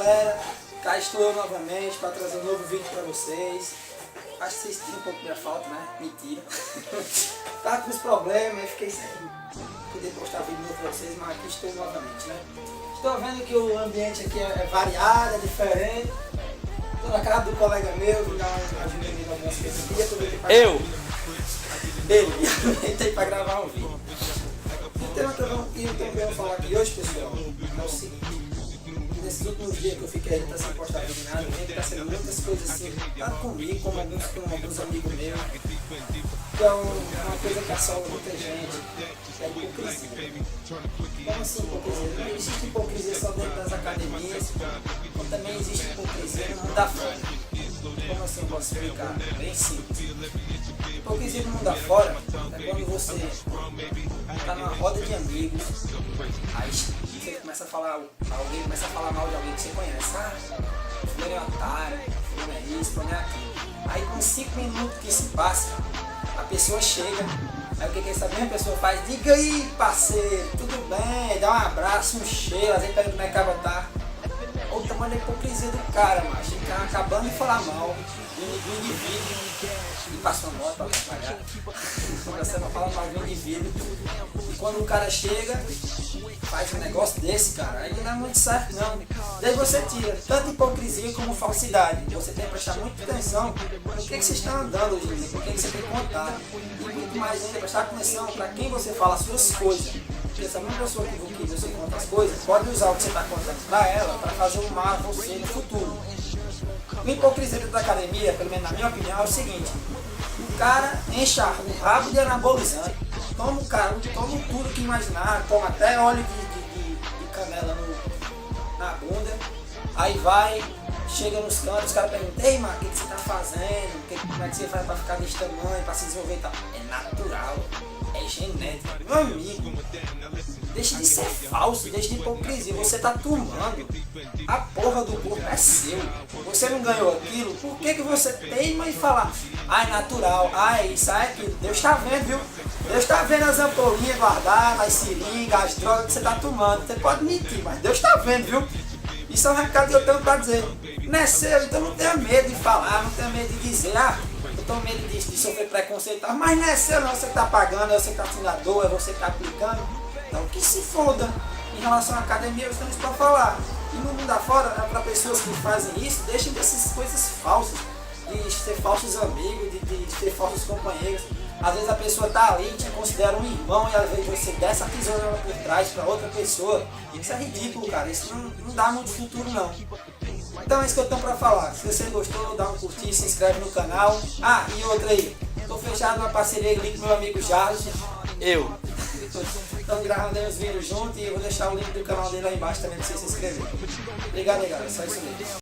galera, cá estou eu novamente para trazer um novo vídeo para vocês. Acho que vocês tinham um pouco minha falta, né? Mentira. Tava com os problemas, fiquei sem poder postar vídeo novo para vocês, mas aqui estou novamente, né? Estou vendo que o ambiente aqui é variado, é diferente. Estou na casa do colega meu, vou dar uma ajuda nele algumas coisas aqui. Ele, aproveitei para gravar um vídeo. O tema que eu venho falar aqui hoje, pessoal, é o seguinte. Nesses últimos dias que eu fiquei sem postar vídeo nada, está sendo muitas coisas assim, tanto comigo como alguns amigos meus. Então, é uma coisa que assola muita gente, é a hipocrisia. Como assim hipocrisia? Não existe hipocrisia só dentro das academias, como também existe hipocrisia no mundo afora. Como assim eu posso explicar? Bem simples. Hipocrisia no mundo afora é quando você está numa roda de amigos, aí você começa a falar, alguém começa a falar mal de alguém que você conhece. Ah, fulano é otário, fulano é isso, fulano é aquilo. Aí com 5 minutos que se passa, a pessoa chega, aí o que essa mesma pessoa faz? Diga aí, parceiro, tudo bem, dá um abraço, um cheiro, às vezes pega como é que a cara tá. Olha o tamanho da hipocrisia do cara, macho. Ficar acabando de falar mal de um indivíduo e passa uma moto pra pagar. Você não fala mal de um indivíduo. E quando o cara chega, faz um negócio desse, cara, aí não é muito certo não. Daí você tira tanto hipocrisia como falsidade. Você tem que prestar muita atenção no que vocês estão andando hoje em dia, com quem você tem contato. E muito mais ainda, prestar atenção para quem você fala as suas coisas. Porque essa mesma pessoa que você conta as coisas, pode usar o que você está contando para ela, para fazer um mal a você no futuro. O hipocrisia da academia, pelo menos na minha opinião, é o seguinte: o cara enche o rabo de anabolizante, toma tudo que imaginar, toma até óleo de canela na bunda, aí vai, chega nos cantos, os caras perguntam: ei, mano, o que você está fazendo? Como é que você faz para ficar desse tamanho, para se desenvolver e tal? É natural, é genético. Meu amigo, deixa de ser falso, deixa de hipocrisia. Você tá tomando, a porra do corpo é seu. Você não ganhou aquilo, por que você teima em falar? Ah, é natural, ah, é isso, ah, é aquilo. Deus tá vendo, viu? Deus tá vendo as ampolinhas guardadas, as seringas, as drogas que você tá tomando. Você pode mentir, mas Deus tá vendo, viu? Isso é um recado que eu tenho pra dizer. Não é seu, então não tenha medo de falar, não tenha medo de dizer, ah, eu tenho medo de sofrer preconceito, mas não é seu não, você que tá pagando, é você que tá sendo a dor, é você que tá aplicando. Então que se foda. Em relação à academia, eu tenho isso para falar. E no mundo afora, para pessoas que fazem isso, deixem dessas coisas falsas, de ser falsos amigos, de ser falsos companheiros. Às vezes a pessoa tá ali, te considera um irmão, e às vezes você desce a tesoura por trás para outra pessoa. Isso é ridículo, cara. Isso não dá muito futuro, não. Então é isso que eu tenho para falar. Se você gostou, dá um curtir, se inscreve no canal. Ah, e outra aí. Tô fechado uma parceria ali com meu amigo Jardim. Estamos gravando aí os vídeos juntos e eu vou deixar o link do canal dele lá embaixo também para você se inscrever. Obrigado aí, galera. Só isso mesmo.